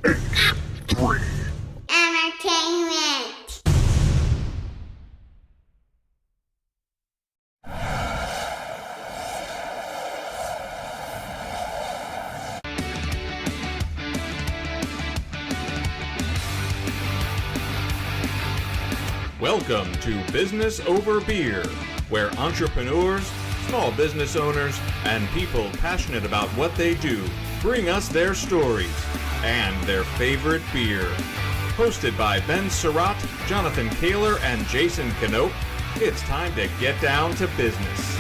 Entertainment. Welcome to Business Over Beer, where entrepreneurs, small business owners, and people passionate about what they do bring us their stories and their favorite beer. Hosted by Ben Surratt, Jonathan Kaler, and Jason Knope, it's time to get down to business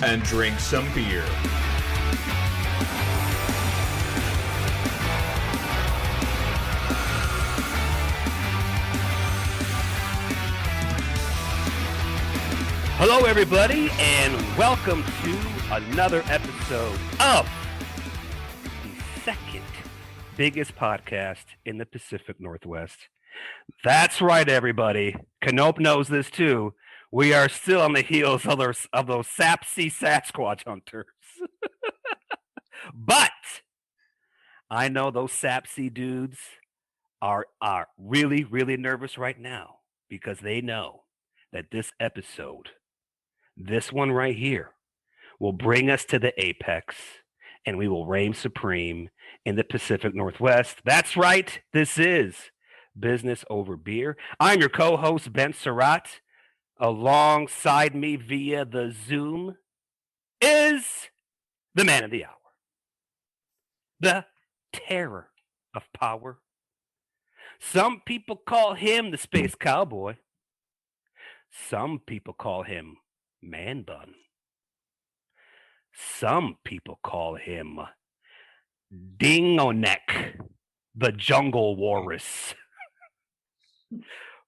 and drink some beer. Hello, everybody, and welcome to another episode of the second biggest podcast in the Pacific Northwest. That's right, everybody. Knope knows this too. We are still on the heels of those Sapsea Sasquatch hunters. But I know those Sapsea dudes are really, really nervous right now because they know that this episode, this one right here, will bring us to the apex and we will reign supreme in the Pacific Northwest. That's right. This is Business Over Beer. I'm your co-host, Ben Surratt. Alongside me via the Zoom is the man of the hour, the terror of power. Some people call him the space cowboy. Some people call him Man Bun. Some people call him Dingo Neck, the Jungle Walrus.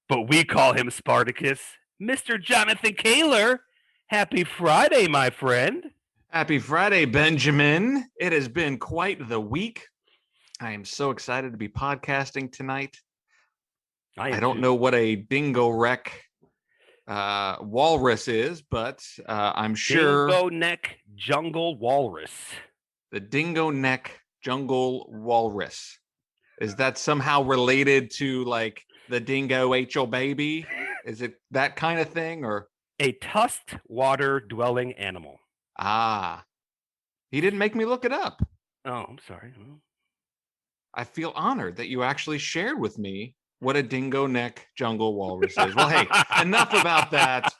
But we call him Spartacus, Mr. Jonathan Kaler. Happy Friday, my friend. Happy Friday, Benjamin. It has been quite the week. I am so excited to be podcasting tonight. I don't know what a dingo wreck walrus is, but I'm sure Dingo Neck Jungle Walrus. The dingo neck jungle walrus. Is that somehow related to like the dingo ate your baby? Is it that kind of thing, or a tusked water dwelling animal? He didn't make me look it up. Oh, I'm sorry. I feel honored that you actually shared with me what a dingo neck jungle walrus is. Well, hey, enough about that.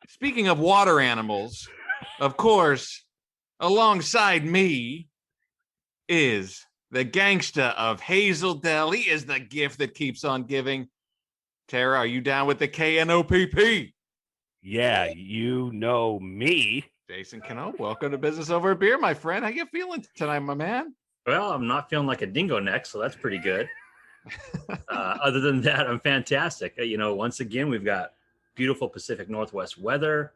Speaking of water animals, of course, alongside me is the gangsta of Hazeldale. He is the gift that keeps on giving. Tara, are you down with the KNOPP? Yeah, you know me. Jason Knope, welcome to Business Over Beer, my friend. How you feeling tonight, my man? Well, I'm not feeling like a dingo neck, so that's pretty good. Other than that, I'm fantastic. Once again, we've got beautiful Pacific Northwest weather,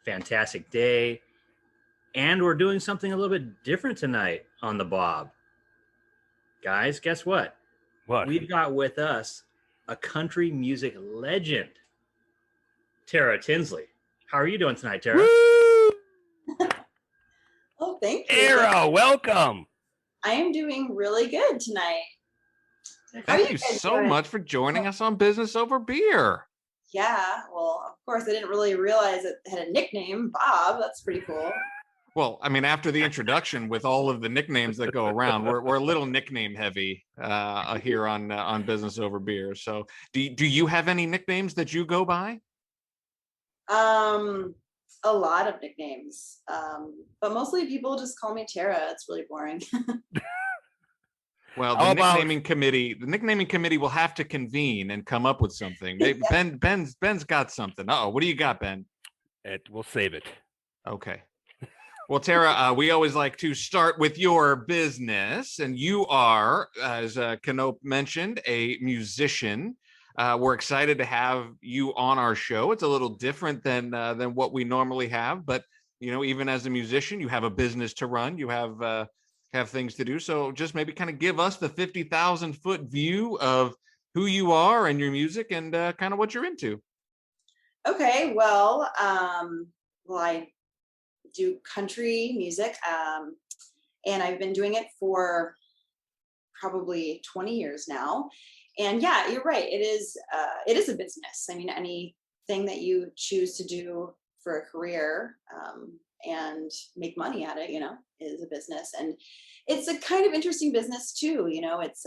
fantastic day, and we're doing something a little bit different tonight on the Bob. Guys, guess what? What? We've got with us a country music legend, Tara Tinsley. How are you doing tonight, Tara? Woo! Oh, thank you. Tara, welcome. I am doing really good tonight. Thank you so much for joining us on Business Over Beer. Yeah, well, of course, I didn't really realize it had a nickname, Bob. That's pretty cool. Well, I mean, after the introduction with all of the nicknames that go around, we're a little nickname heavy here on Business Over Beer. So do you have any nicknames that you go by? A lot of nicknames, but mostly people just call me Tara. It's really boring. Well, the nicknaming committee will have to convene and come up with something. Maybe Ben's got something. Uh-oh, what do you got, Ben? We'll save it. Okay. Well, Tara, we always like to start with your business, and you are, as Knope mentioned, a musician. We're excited to have you on our show. It's a little different than what we normally have, but even as a musician, you have a business to run. You have things to do. So just maybe kind of give us the 50,000 foot view of who you are and your music and kind of what you're into. Okay, well, I do country music, and I've been doing it for probably 20 years now. And yeah, you're right. It is a business. I mean, anything that you choose to do for a career and make money at it, is a business. And it's a kind of interesting business too. It's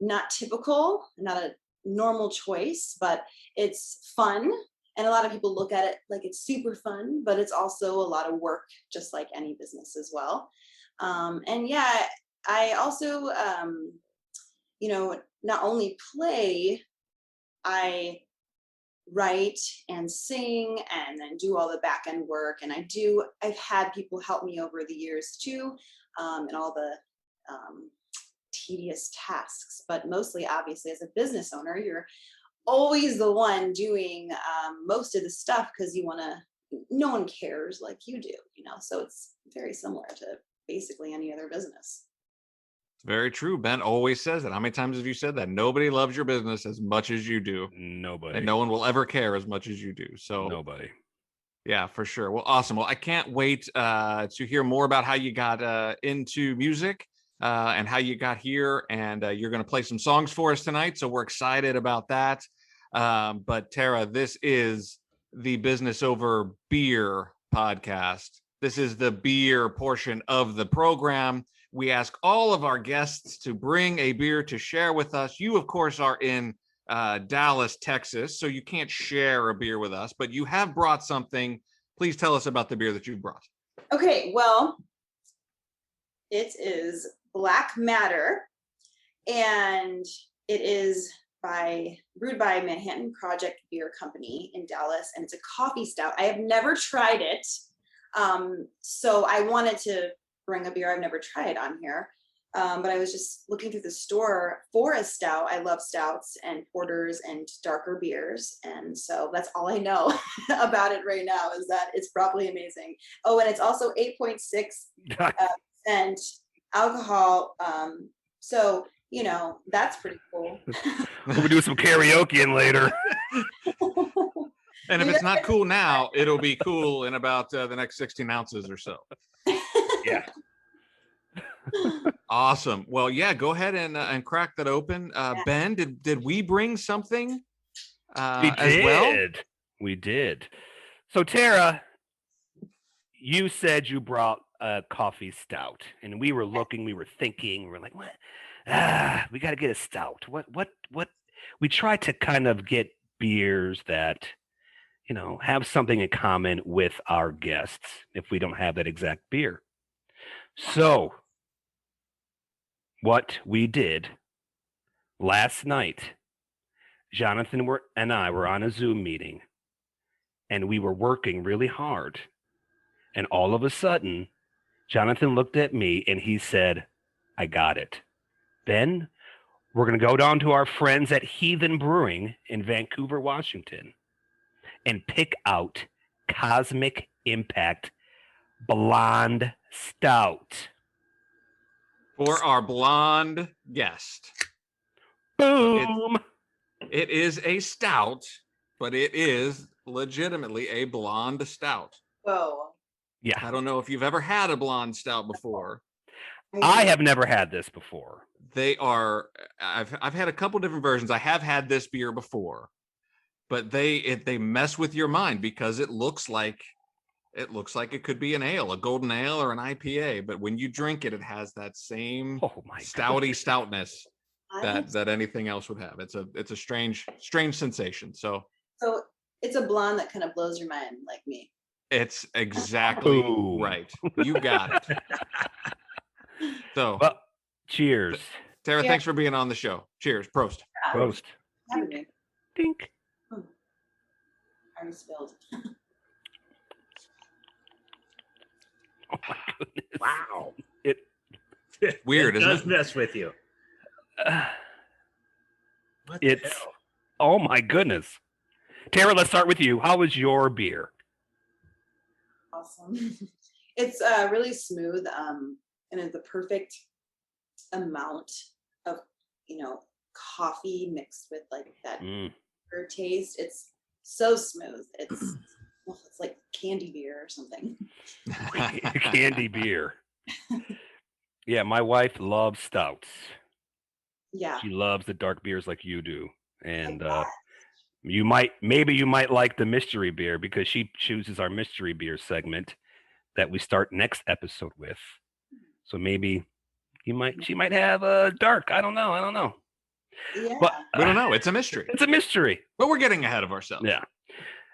not typical, not a normal choice, but it's fun. And a lot of people look at it like it's super fun, but it's also a lot of work, just like any business as well. And yeah, I also, not only play, I write and sing and then do all the back end work. And I've had people help me over the years too, and all the tedious tasks, but mostly obviously as a business owner, you're always the one doing most of the stuff because no one cares like you do, so it's very similar to basically any other business. Very true. Ben always says that. How many times have you said that? Nobody loves your business as much as you do. Nobody. And no one will ever care as much as you do. So nobody. Yeah, for sure. Well, awesome. Well, I can't wait to hear more about how you got into music and how you got here. And you're going to play some songs for us tonight. So we're excited about that. But Tara, this is the Business Over Beer podcast. This is the beer portion of the program. We ask all of our guests to bring a beer to share with us. You, of course, are in Dallas, Texas, so you can't share a beer with us, but you have brought something. Please tell us about the beer that you brought. Okay, well, it is Black Matter, and it is brewed by Manhattan Project Beer Company in Dallas, and it's a coffee stout. I have never tried it, so I wanted to bring a beer I've never tried on here. But I was just looking through the store for a stout. I love stouts and porters and darker beers. And so that's all I know about it right now, is that it's probably amazing. Oh, and it's also 8.6% alcohol. So, that's pretty cool. We'll do some karaoke in later. And if it's not cool now, it'll be cool in about the next 16 ounces or so. Yeah. Awesome. Well, yeah, go ahead and crack that open. Ben, did we bring something as well? We did. So Tara, you said you brought a coffee stout, and we were looking, we were thinking, we were like, what? We got to get a stout. What? We try to kind of get beers that, have something in common with our guests if we don't have that exact beer. So what we did last night, Jonathan and I were on a Zoom meeting, and we were working really hard. And all of a sudden, Jonathan looked at me and he said, I got it. Ben, we're going to go down to our friends at Heathen Brewing in Vancouver, Washington, and pick out Cosmic Impact Blonde Stout. For our blonde guest. Boom! It is a stout, but it is legitimately a blonde stout. Whoa. Yeah. I don't know if you've ever had a blonde stout before. I have never had this before. They are, I've had a couple different versions. I have had this beer before, but they mess with your mind because it looks like it could be an ale, a golden ale or an IPA, but when you drink it, it has that same stouty stoutness that anything else would have. It's a strange sensation. So it's a blonde that kind of blows your mind, like me. It's exactly right. You got it. So, well, cheers. Tara, thanks for being on the show. Cheers. Prost. Prost. Dink. Already spilled. Oh my goodness. Wow. Weird, isn't it? It does mess with you. What the hell? Oh my goodness. Tara, let's start with you. How was your beer? Awesome. It's really smooth and it's the perfect amount of, coffee mixed with like that beer taste. It's so smooth. It's like candy beer or something. Candy beer. Yeah, my wife loves stouts. Yeah. She loves the dark beers like you do. Like And that. maybe you might like the mystery beer because she chooses our mystery beer segment that we start next episode with. So maybe she might have a dark. I don't know. I don't know. Yeah. But We don't know. It's a mystery, it's a mystery. but we're getting ahead of ourselves. Yeah.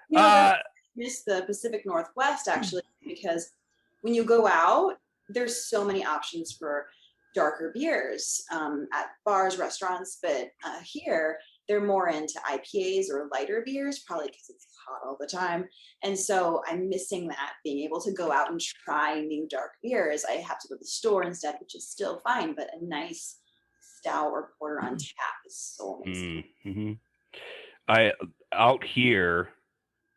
That's miss the Pacific Northwest actually, because when you go out, there's so many options for darker beers at bars, restaurants, but here they're more into IPAs or lighter beers, probably because it's hot all the time. And so I'm missing that, being able to go out and try new dark beers. I have to go to the store instead, which is still fine, but a nice stout or porter on tap is so amazing. Mm-hmm. I out here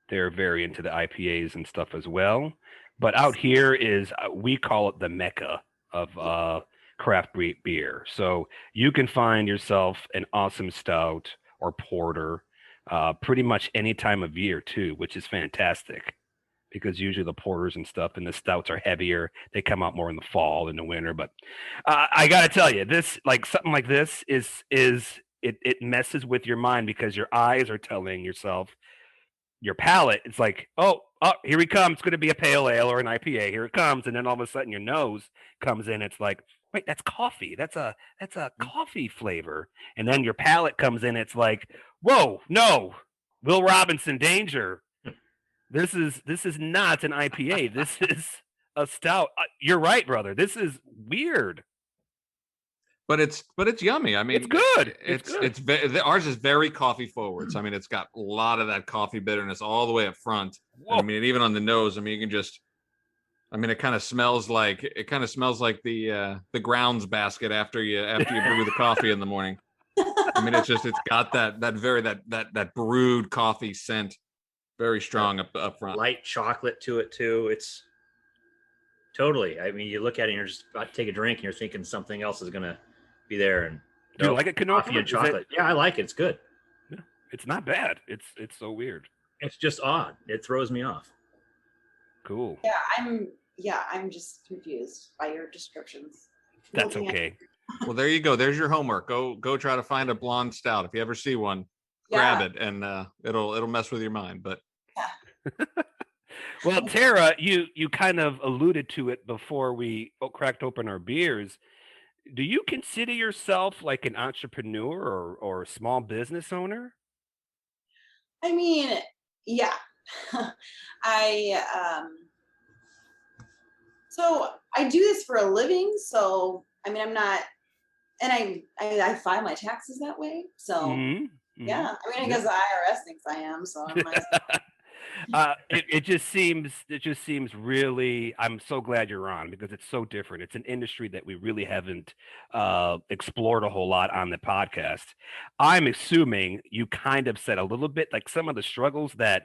they're very into the IPAs and stuff as well. But out here is we call it the mecca of craft beer. So you can find yourself an awesome stout or porter pretty much any time of year too, which is fantastic because usually the porters and stuff and the stouts are heavier. They come out more in the fall than the winter. But I got to tell you, this like something like this is it messes with your mind because your eyes are telling yourself your palate, it's like, oh, here he comes. It's going to be a pale ale or an IPA. Here it comes, and then all of a sudden your nose comes in. It's like, wait, that's coffee. That's a coffee flavor. And then your palate comes in. It's like, whoa, no, Will Robinson, danger. This is not an IPA. This is a stout. You're right, brother. This is weird. But it's yummy. I mean, It's good. Ours is very coffee forward. So I mean, it's got a lot of that coffee bitterness all the way up front. I mean, even on the nose. I mean, you can just. I mean, it kind of smells like the grounds basket after you brew the coffee in the morning. I mean, it's got that brewed coffee scent, very strong up front. Light chocolate to it too. It's totally. I mean, you look at it and you're just about to take a drink and you're thinking something else is gonna be there. And do you like it, Canoa? Coffee and chocolate. Yeah, I like it. It's good. Yeah, it's not bad. It's so weird. It's just odd. It throws me off. Cool. Yeah, I'm just confused by your descriptions. That's okay. Well, there you go. There's your homework. Go try to find a blonde stout. If you ever see one, grab it, and it'll mess with your mind. But well, Tara, you kind of alluded to it before we cracked open our beers. Do you consider yourself like an entrepreneur or a small business owner? I mean, yeah. I so I do this for a living, so I mean I'm not, and I file my taxes that way. So yeah, I mean I guess the IRS thinks I am, so I might. It just seems really. I'm so glad you're on because it's so different. It's an industry that we really haven't explored a whole lot on the podcast. I'm assuming you kind of said a little bit like some of the struggles that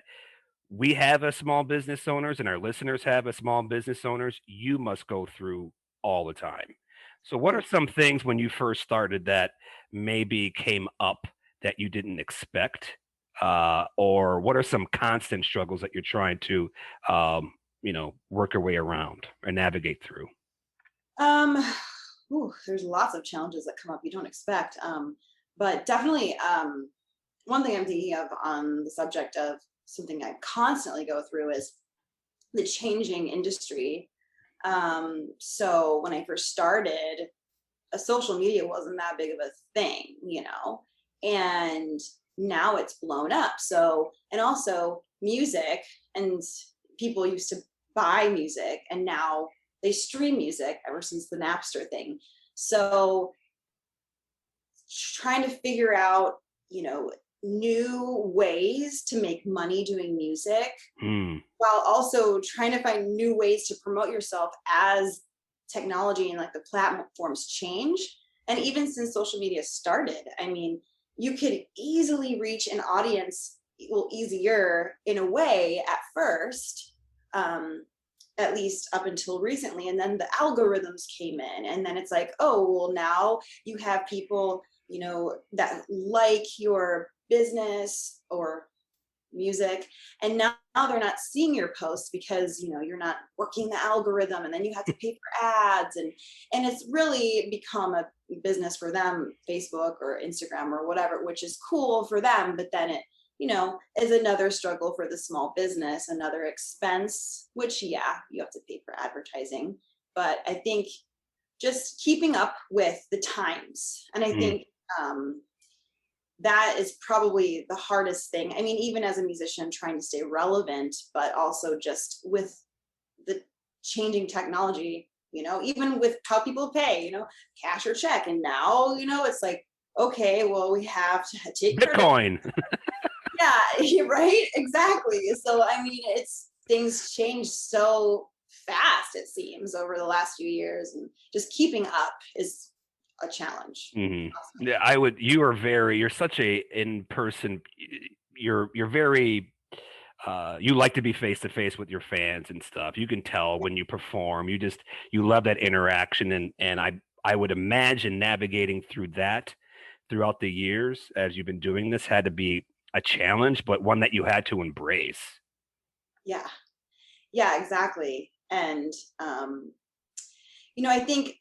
we have as small business owners and our listeners have as small business owners. You must go through all the time. So, what are some things when you first started that maybe came up that you didn't expect? Or what are some constant struggles that you're trying to, work your way around or navigate through? There's lots of challenges that come up you don't expect. But definitely, one thing I'm thinking of on the subject of something I constantly go through is the changing industry. So when I first started, social media wasn't that big of a thing, and now it's blown up. So, and also music, and people used to buy music and now they stream music ever since the Napster thing. So trying to figure out, new ways to make money doing music while also trying to find new ways to promote yourself as technology and like the platforms change. And even since social media started, I mean, you could easily reach an audience, well, easier in a way at first, at least up until recently. And then the algorithms came in, and then it's like, oh, well, now you have people, that like your business or music, and now they're not seeing your posts because you're not working the algorithm, and then you have to pay for ads, and it's really become a business for them, Facebook or Instagram or whatever, which is cool for them, but then it is another struggle for the small business, another expense, which you have to pay for advertising. But I think just keeping up with the times, and I think that is probably the hardest thing. I mean, even as a musician, trying to stay relevant, but also just with the changing technology, even with how people pay, cash or check. And now, it's like, okay, well, we have to take Bitcoin. Yeah, right. Exactly. So, I mean, things change so fast, it seems, over the last few years, and just keeping up is a challenge. Mm-hmm. Yeah, you're such a in-person, you're very, you like to be face to face with your fans and stuff. You can tell when you perform, you love that interaction. And I would imagine navigating through that throughout the years as you've been doing this had to be a challenge, but one that you had to embrace. Yeah, exactly. And, I think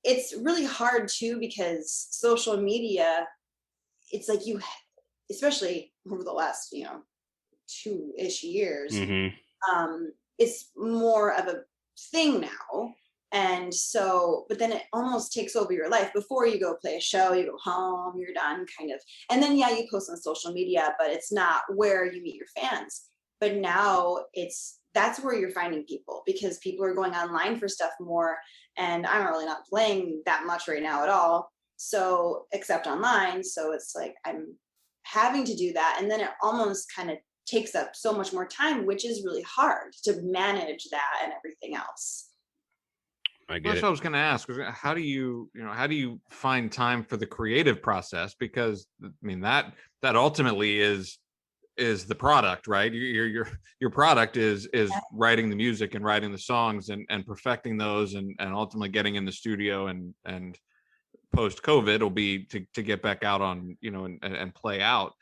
it's really hard too, because social media, it's like especially over the last, 2-ish years, it's more of a thing now. And so, but then it almost takes over your life. Before you go play a show, you go home, you're done kind of. And then, you post on social media, but it's not where you meet your fans. But now that's where you're finding people, because people are going online for stuff more. And I'm really not playing that much right now at all. So, except online. So it's like, I'm having to do that. And then it almost kind of takes up so much more time, which is really hard to manage that and everything else. That's what I was going to ask. How do you find time for the creative process? Because I mean, that ultimately is the product, right? Your product is writing the music and writing the songs and perfecting those and ultimately getting in the studio and post COVID will be to get back out on, and play out.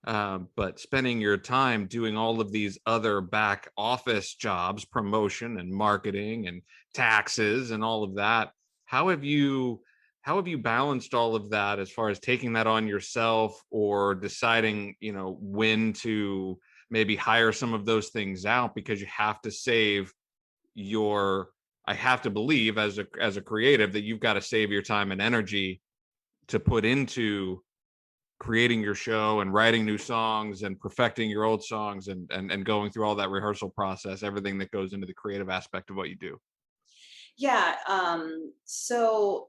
But spending your time doing all of these other back office jobs, promotion and marketing and taxes and all of that, how have you balanced all of that as far as taking that on yourself or deciding, when to maybe hire some of those things out, because you have to save I have to believe as a creative that you've got to save your time and energy to put into creating your show and writing new songs and perfecting your old songs and going through all that rehearsal process, everything that goes into the creative aspect of what you do. Yeah. So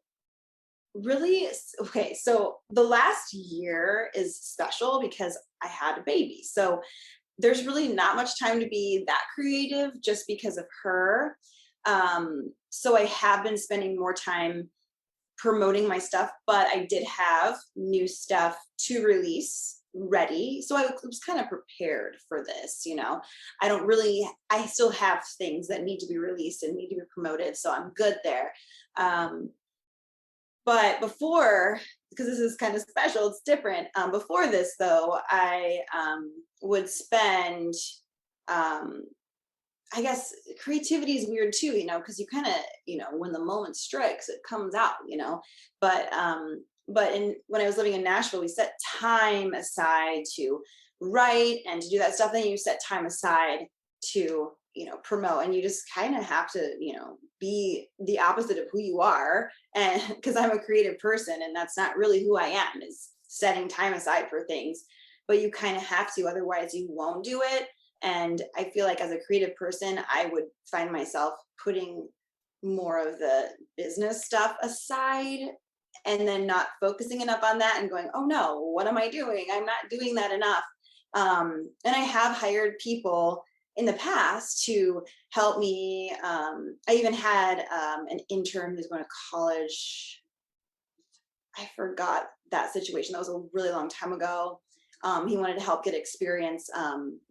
really, okay. So the last year is special because I had a baby. So there's really not much time to be that creative just because of her. So I have been spending more time promoting my stuff, but I did have new stuff to release ready. So I was kind of prepared for this, I still have things that need to be released and need to be promoted. So I'm good there. But before, because this is kind of special, it's different. Before this though, I would spend, I guess creativity is weird too, because you kind of, when the moment strikes, it comes out, but when I was living in Nashville, we set time aside to write and to do that stuff. Then you set time aside to, promote, and you just kind of have to, be the opposite of who you are. And because I'm a creative person and that's not really who I am, is setting time aside for things, but you kind of have to, otherwise you won't do it. And I feel like as a creative person, I would find myself putting more of the business stuff aside and then not focusing enough on that and going, oh no, what am I doing? I'm not doing that enough. And I have hired people in the past to help me. I even had an intern who's going to college. I forgot that situation. That was a really long time ago. He wanted to help get experience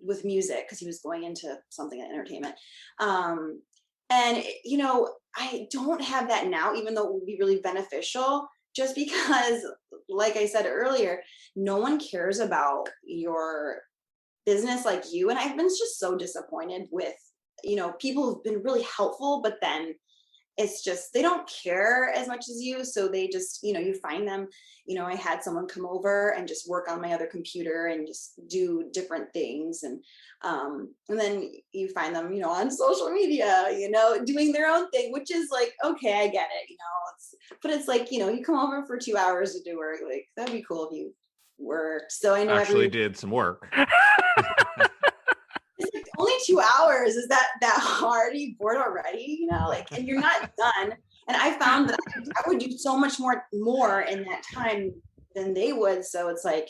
with music because he was going into something in entertainment. And, I don't have that now, even though it would be really beneficial, just because, like I said earlier, no one cares about your business like you. And I've been just so disappointed with, people who've been really helpful, but then it's just, they don't care as much as you. So they just, you find them, I had someone come over and just work on my other computer and just do different things. And then you find them, on social media, doing their own thing, which is like, okay, I get it, but it's like, you come over for 2 hours to do work. Like, that'd be cool if you worked. So I know actually did some work. It's like only 2 hours. Is that hard? Are you bored already? And you're not done. And I found that I would do so much more in that time than they would. So it's like,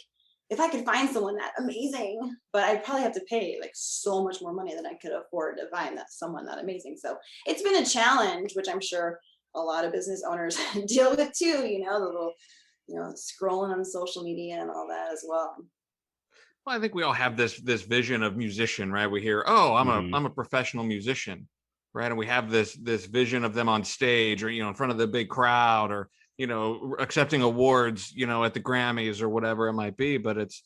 if I could find someone that amazing, but I'd probably have to pay like so much more money than I could afford to find someone that amazing. So it's been a challenge, which I'm sure a lot of business owners deal with too, the little, scrolling on social media and all that as well. Well, I think we all have this vision of musician, right? We hear, oh, Mhm. I'm a professional musician, right? And we have this vision of them on stage or, in front of the big crowd or, accepting awards, at the Grammys or whatever it might be. But it's,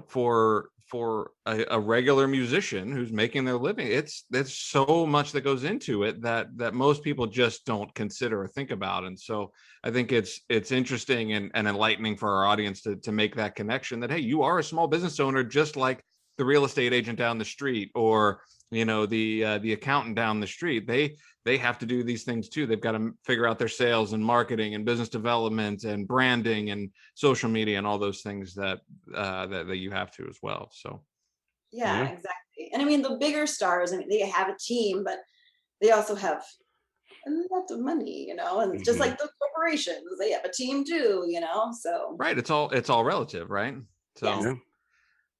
for a regular musician who's making their living, there's so much that goes into it that most people just don't consider or think about. And so I think it's interesting and enlightening for our audience to make that connection that, hey, you are a small business owner, just like the real estate agent down the street or, the accountant down the street. They have to do these things too. They've got to figure out their sales and marketing and business development and branding and social media and all those things that you have to as well. So. Yeah, exactly. And I mean, the bigger stars, they have a team, but they also have a lot of money, and just like the corporations, they have a team too, so. Right. It's all relative, right? So,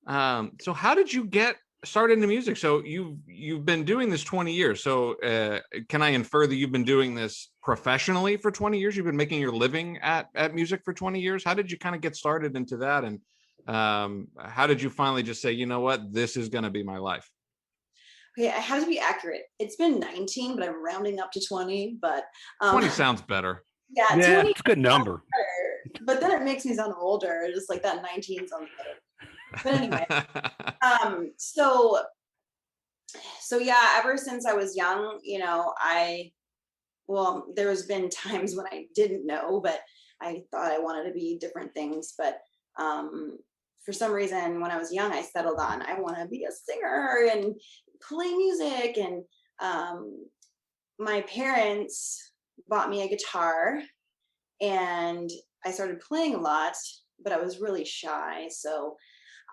yes. So how did you get started into music? So you've been doing this 20 years. So can I infer that you've been doing this professionally for 20 years? You've been making your living at music for 20 years. How did you kind of get started into that? And how did you finally just say, you know what, this is going to be my life? Okay, I have to be accurate. It's been 19, but I'm rounding up to 20. But 20 sounds better. Yeah, 20 it's a good number. Better, but then it makes me sound older. Just like that 19 sounds better. But anyway, so yeah, ever since I was young, there's been times when I didn't know, but I thought I wanted to be different things. But for some reason, when I was young, I settled on, I want to be a singer and play music. And my parents bought me a guitar and I started playing a lot, but I was really shy. So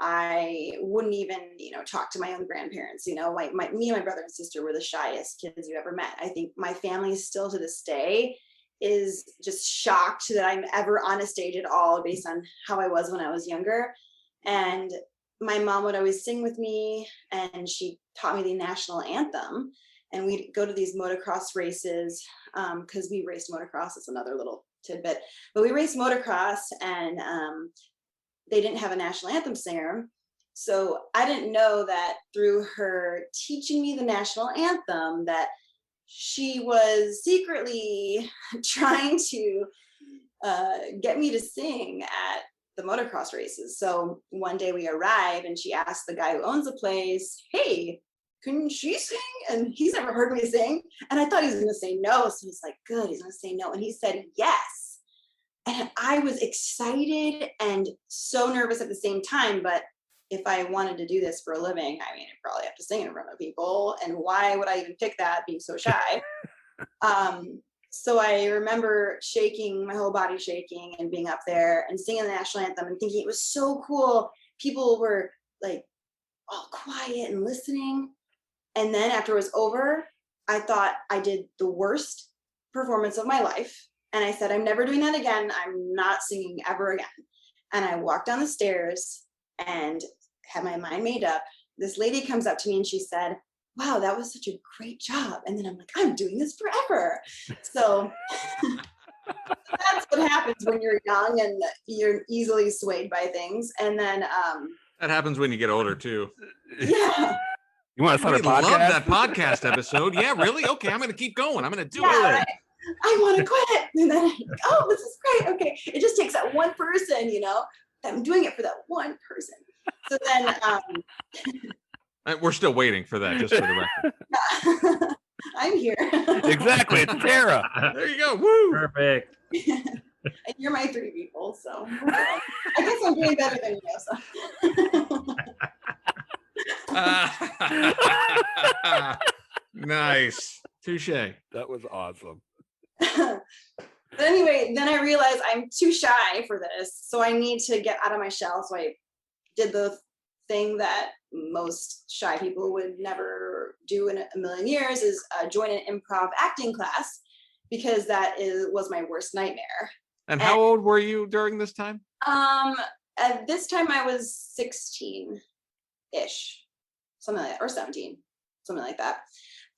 I wouldn't even, talk to my own grandparents. Me and my brother and sister were the shyest kids you ever met. I think my family still to this day is just shocked that I'm ever on a stage at all based on how I was when I was younger. And my mom would always sing with me and she taught me the National Anthem. And we'd go to these motocross races because we raced motocross. It's another little tidbit, but we raced motocross and they didn't have a National Anthem singer. So I didn't know that through her teaching me the National Anthem that she was secretly trying to get me to sing at the motocross races. So one day we arrive and she asked the guy who owns the place, hey, can she sing? And he's never heard me sing. And I thought he was going to say no. So he's like, good, he's going to say no. And he said yes. And I was excited and so nervous at the same time. But if I wanted to do this for a living, I'd probably have to sing in front of people. And why would I even pick that, being so shy? So I remember shaking, my whole body shaking and being up there and singing the National Anthem and thinking it was so cool. People were like all quiet and listening. And then after it was over, I thought I did the worst performance of my life. And I said, I'm never doing that again. I'm not singing ever again. And I walked down the stairs and had my mind made up. This lady comes up to me and she said, wow, that was such a great job. And then I'm like, I'm doing this forever. So that's what happens when you're young and you're easily swayed by things. And then that happens when you get older too. Yeah. You want to start a podcast? Love that podcast episode. Yeah, really? Okay, I'm going to keep going. I'm going to do it. Right. I want to quit. And then, oh, this is great. Okay. It just takes that one person, I'm doing it for that one person. So then We're still waiting for that, just for the record. I'm here. Exactly, it's Tara. There you go. Woo! Perfect. And you're my three people, so we're good. I guess I'm doing better than you. So. Nice. Touche. That was awesome. But anyway, then I realized I'm too shy for this, so I need to get out of my shell. So I did the thing that most shy people would never do in a million years, is join an improv acting class, because was my worst nightmare. And how old were you during this time? At this time I was 16-ish, something like that, or 17, something like that.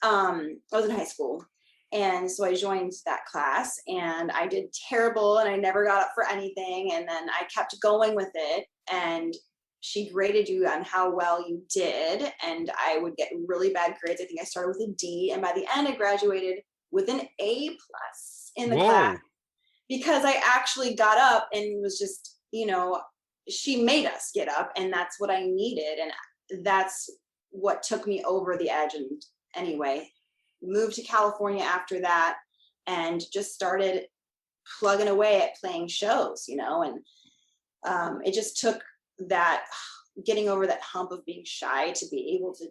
I was in high school. And so I joined that class and I did terrible and I never got up for anything. And then I kept going with it, and she graded you on how well you did. And I would get really bad grades. I think I started with a D, and by the end I graduated with an A+ in the class, because I actually got up and was just, she made us get up, and that's what I needed. And that's what took me over the edge. And anyway, moved to California after that and just started plugging away at playing shows, and it just took that, getting over that hump of being shy to be able to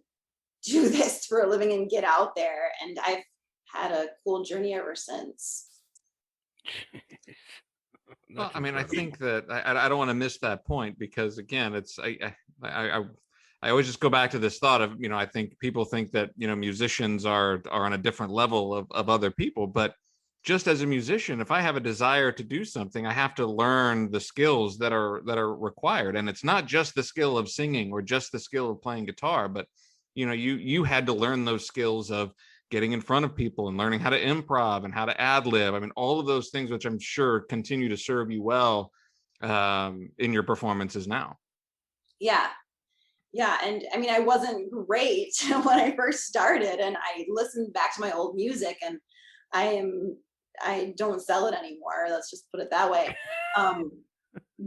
do this for a living and get out there. And I've had a cool journey ever since. Well, I mean, I think that I don't want to miss that point, because again, it's I always just go back to this thought of, I think people think that, musicians are on a different level of other people, but just as a musician, if I have a desire to do something, I have to learn the skills that are required. And it's not just the skill of singing or just the skill of playing guitar, but, you had to learn those skills of getting in front of people and learning how to improv and how to ad lib. I mean, all of those things, which I'm sure continue to serve you well in your performances now. Yeah. And I mean, I wasn't great when I first started, and I listened back to my old music, and I don't sell it anymore. Let's just put it that way.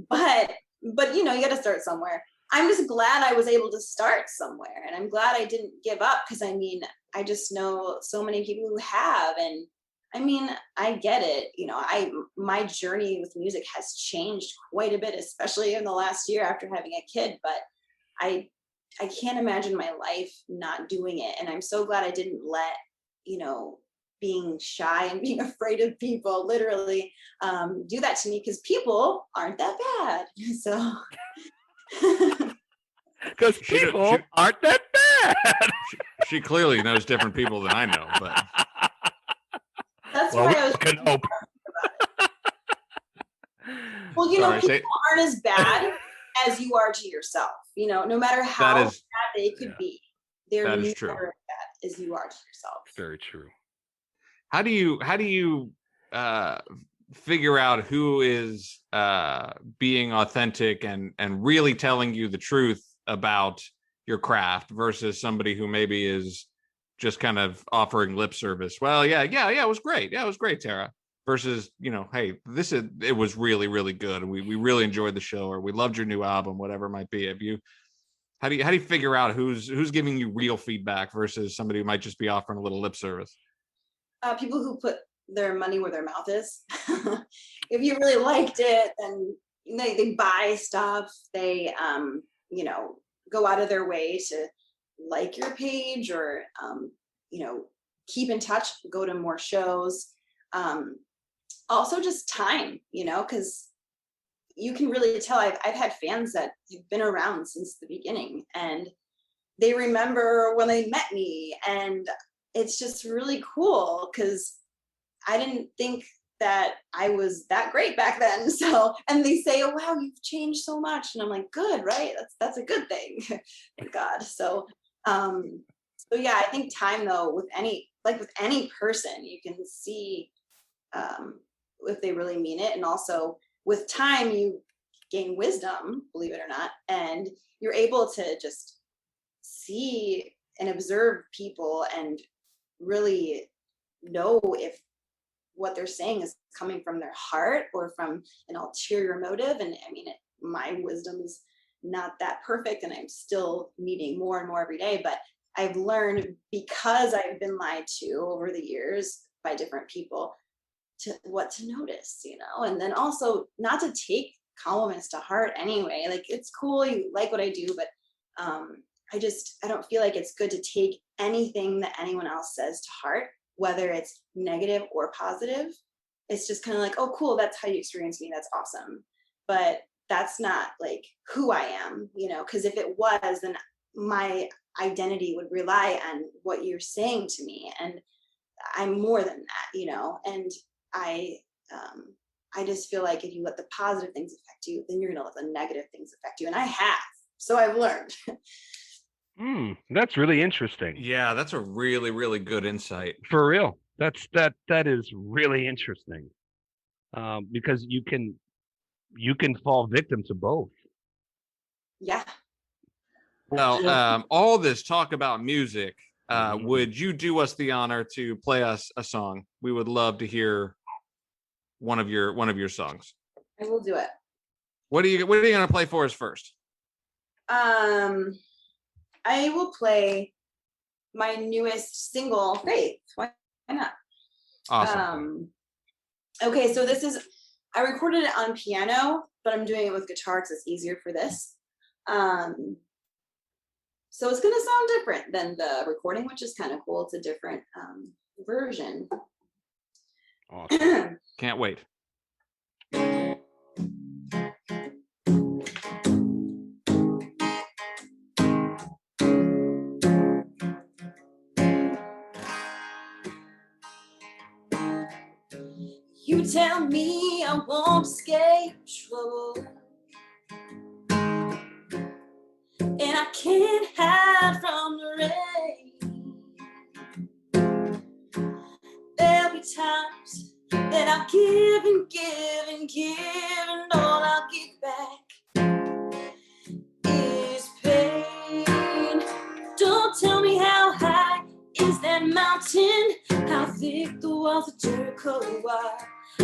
But you got to start somewhere. I'm just glad I was able to start somewhere, and I'm glad I didn't give up, because I mean, I just know so many people who have, and I mean, I get it. My journey with music has changed quite a bit, especially in the last year after having a kid, but I can't imagine my life not doing it. And I'm so glad I didn't let, being shy and being afraid of people literally do that to me, because people aren't that bad. So. Because people aren't that bad. She clearly knows different people than I know, but. That's why I was. Well, people aren't as bad as you are to yourself. No matter how bad they could be, they're never as bad as you are to yourself. Very true. How do you figure out who is being authentic and really telling you the truth about your craft versus somebody who maybe is just kind of offering lip service? Well, yeah, it was great. Yeah, it was great, Tara. Versus, hey, it was really, really good. And we really enjoyed the show, or we loved your new album, whatever it might be. How do you figure out who's giving you real feedback versus somebody who might just be offering a little lip service? People who put their money where their mouth is. If you really liked it, then they buy stuff. They go out of their way to like your page, or keep in touch, go to more shows. Also just time, because you can really tell. I've had fans that have been around since the beginning, and they remember when they met me, and it's just really cool, because I didn't think that I was that great back then. So, and they say, "Oh wow, you've changed so much," and I'm like, "Good, right? That's a good thing." Thank God. So yeah, I think time though, with any person, you can see if they really mean it. And also with time, you gain wisdom, believe it or not, and you're able to just see and observe people and really know if what they're saying is coming from their heart or from an ulterior motive. And I mean, my wisdom is not that perfect, and I'm still needing more and more every day. But I've learned, because I've been lied to over the years by different people, to what to notice, and then also not to take compliments to heart anyway. Like, it's cool, you like what I do, but I don't feel like it's good to take anything that anyone else says to heart, whether it's negative or positive. It's just kind of like, oh, cool, that's how you experience me. That's awesome. But that's not like who I am, because if it was, then my identity would rely on what you're saying to me. And I'm more than that, and I just feel like if you let the positive things affect you, then you're going to let the negative things affect you. And I have, so I've learned. That's really interesting. Yeah, that's a really, really good insight. For real. That is really interesting. Because you can fall victim to both. Yeah. Well, all this talk about music, would you do us the honor to play us a song? We would love to hear one of your songs. I will do it. What are you going to play for us first? I will play my newest single, Faith. Why not? Awesome. Okay, so I recorded it on piano, but I'm doing it with guitar because it's easier for this. So it's going to sound different than the recording, which is kind of cool. It's a different version. Awesome. Can't wait. You tell me I won't escape trouble, and I can't hide from the rain. There'll be times that I'll give and give and give, and all I'll get back is pain. Don't tell me how high is that mountain, how thick the walls of Jericho are,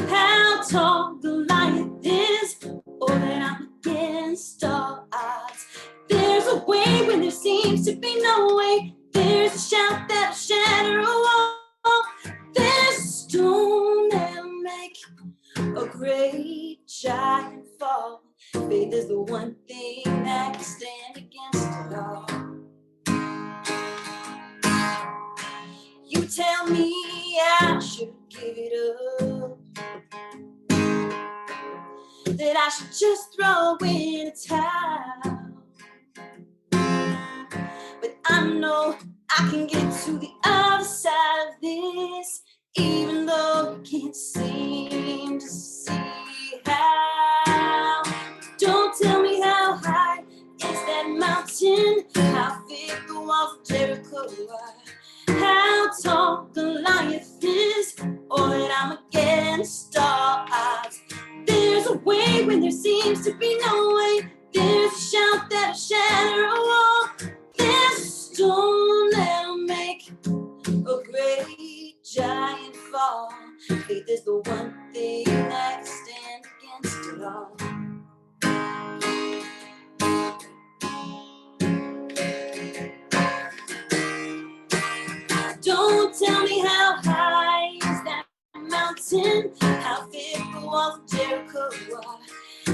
how tall Goliath is, or that I'm against all odds. There's a way when there seems to be no way. There's a shout that'll shatter a wall. There's a stone that'll make a great giant fall. Faith is the one thing that can stand against it all. You tell me I should give it up, that I should just throw in a towel. But I know I can get to the other side of this, even though you can't seem to see how. Don't tell me how high is that mountain, how thick the walls of Jericho are, how tall Goliath is, or that I'm against all odds. There's a way when there seems to be no way. There's a shout that'll shatter a wall. There's a stone that'll make a great giant fall. Faith is the one thing that can stand against it all. Don't tell me how high is that mountain, how thick the walls of Jericho are,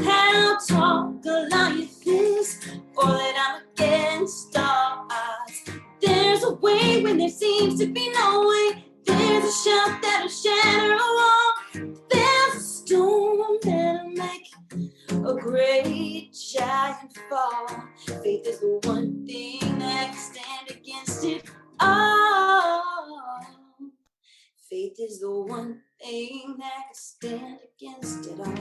how tall Goliath is, or that I'm against all odds. There's a way when there seems to be no way. There's a shout that'll shatter a wall. There's a stone that'll make a great giant fall. Faith is the one thing that can stand against it all. Faith is the one thing that can stand against it all.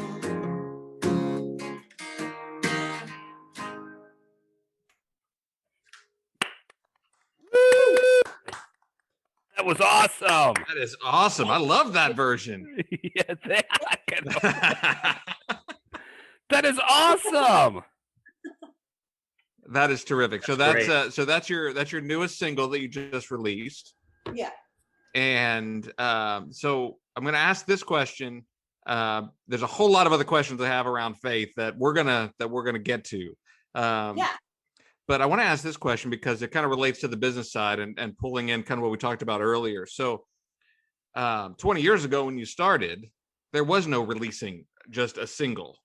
That was awesome. That is awesome. I love that version. Yeah, that is awesome. That is terrific. So That's that's your newest single that you just released. Yeah. And so I'm going to ask this question. There's a whole lot of other questions I have around faith that we're gonna get to. Yeah. But I want to ask this question because it kind of relates to the business side and pulling in kind of what we talked about earlier. So 20 years ago when you started, there was no releasing just a single,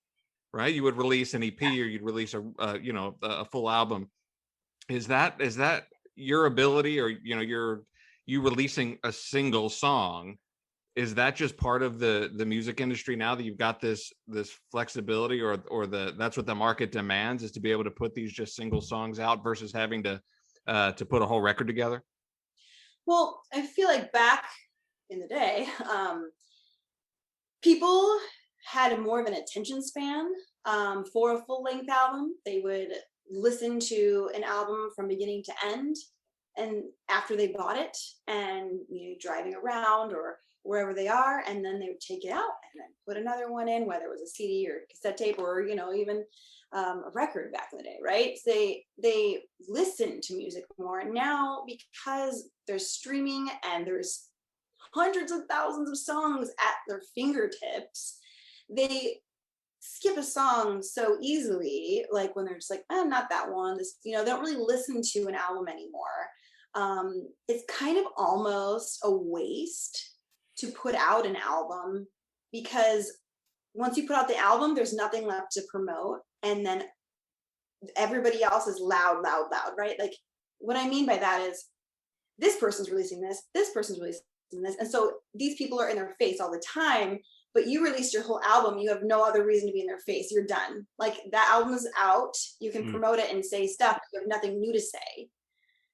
right? You would release an EP or you'd release a full album. Is that your ability, or you releasing a single song? Is that just part of the music industry now that you've got this flexibility, or that's what the market demands, is to be able to put these just single songs out versus having to put a whole record together? Well, I feel like back in the day, people had more of an attention span for a full length album. They would listen to an album from beginning to end, and after they bought it, and driving around or wherever they are, and then they would take it out and then put another one in, whether it was a CD or cassette tape or even a record back in the day, right? So they listen to music more. And now, because there's streaming and there's hundreds of thousands of songs at their fingertips, they skip a song so easily, like when they're just like, not that one, this, they don't really listen to an album anymore. It's kind of almost a waste to put out an album, because once you put out the album, there's nothing left to promote, and then everybody else is loud, right? Like, what I mean by that is, this person's releasing this person's releasing this, and so these people are in their face all the time. But you released your whole album, you have no other reason to be in their face. You're done. Like, that album is out, you can promote it and say stuff, you have nothing new to say.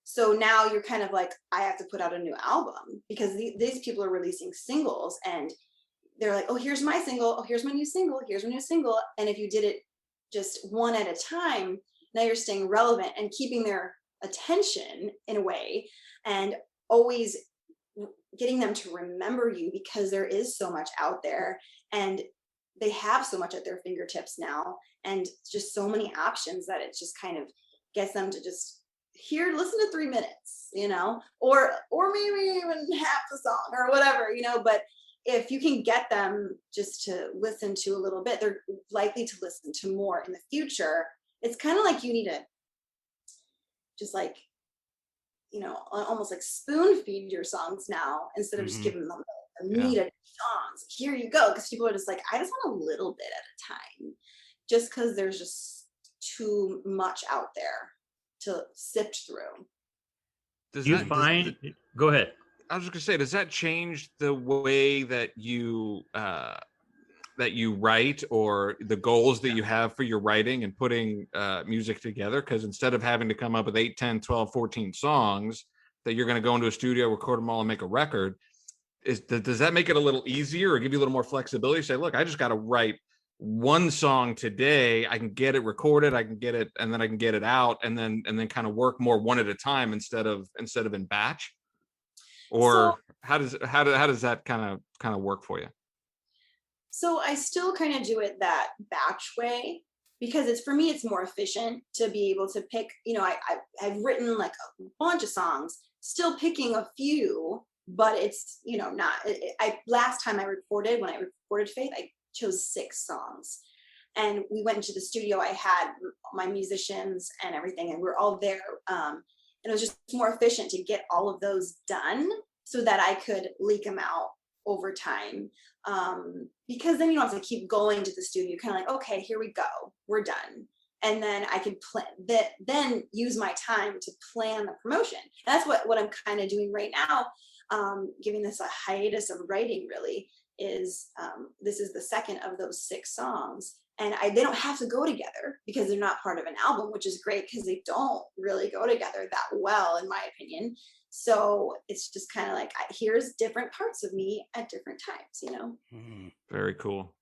So now you're kind of like, I have to put out a new album, because these people are releasing singles, and they're like, oh, here's my single. Oh, here's my new single. Here's my new single. And if you did it just one at a time, now you're staying relevant and keeping their attention in a way, and always getting them to remember you, because there is so much out there and they have so much at their fingertips now, and just so many options, that it just kind of gets them to just listen to 3 minutes, or maybe even half the song or whatever, but if you can get them just to listen to a little bit, they're likely to listen to more in the future. It's kind of like you need to just like, almost like spoon feed your songs now, instead of just giving them a meat of songs. Here you go. Because people are just like, I just want a little bit at a time, just because there's just too much out there to sift through. Go ahead. I was just gonna say, does that change the way that you write, or the goals that you have for your writing and putting music together? Because instead of having to come up with 8, 10, 12, 14 songs that you're going to go into a studio, record them all, and make a record, does that make it a little easier, or give you a little more flexibility? Say, look, I just got to write one song today. I can get it recorded, I can get it, and then I can get it out, and then kind of work more one at a time instead of in batch. Or how does that kind of work for you? So I still kind of do it that batch way, because for me, it's more efficient to be able to pick, I've written like a bunch of songs, still picking a few, but it's, not, last time when I recorded Faith, I chose 6 songs, and we went into the studio. I had my musicians and everything, and we're all there. And it was just more efficient to get all of those done so that I could leak them out over time. Because then you don't have to keep going to the studio, kind of like, okay, here we go, we're done. And then I can then use my time to plan the promotion. And that's what I'm kind of doing right now. Giving this a hiatus of writing, really, is this is the second of those 6 songs. And they don't have to go together, because they're not part of an album, which is great, because they don't really go together that well, in my opinion. So it's just kind of like, here's different parts of me at different times, Very cool.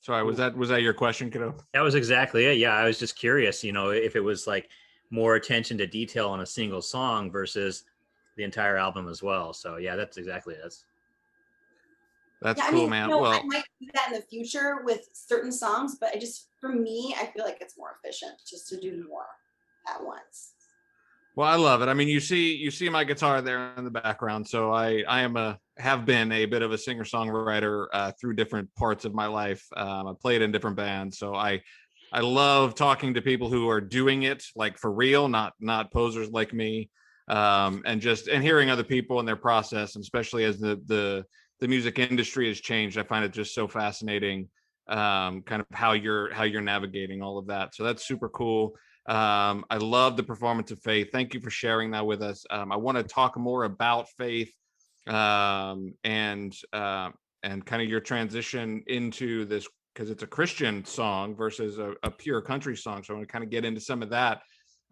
Sorry, was that your question, kiddo? That was exactly it. Yeah, I was just curious, if it was like more attention to detail on a single song versus the entire album as well. So yeah, that's exactly it. That's cool, man. Well, I might do that in the future with certain songs, but for me, I feel like it's more efficient just to do more at once. Well, I love it. I mean, you see my guitar there in the background. So I have been a bit of a singer-songwriter through different parts of my life. I played in different bands, so I I love talking to people who are doing it like for real, not posers like me, and hearing other people and their process, and especially as the music industry has changed. I find it just so fascinating, kind of how you're navigating all of that. So that's super cool. I love the performance of Faith. Thank you for sharing that with us. I want to talk more about Faith, and kind of your transition into this, because it's a Christian song versus a pure country song. So I want to kind of get into some of that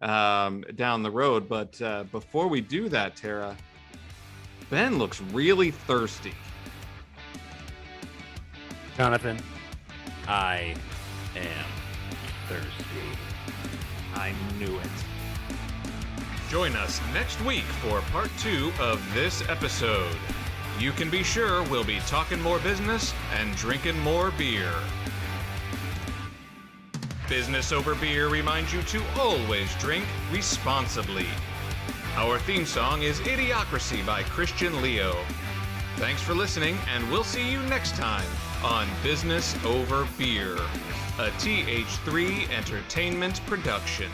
down the road. But before we do that, Tara, Ben looks really thirsty. Jonathan, I am thirsty. I knew it. Join us next week for part 2 of this episode. You can be sure we'll be talking more business and drinking more beer. Business Over Beer reminds you to always drink responsibly. Our theme song is Idiocracy by Christian Leo. Thanks for listening, and we'll see you next time on Business Over Beer, a TH3 Entertainment production.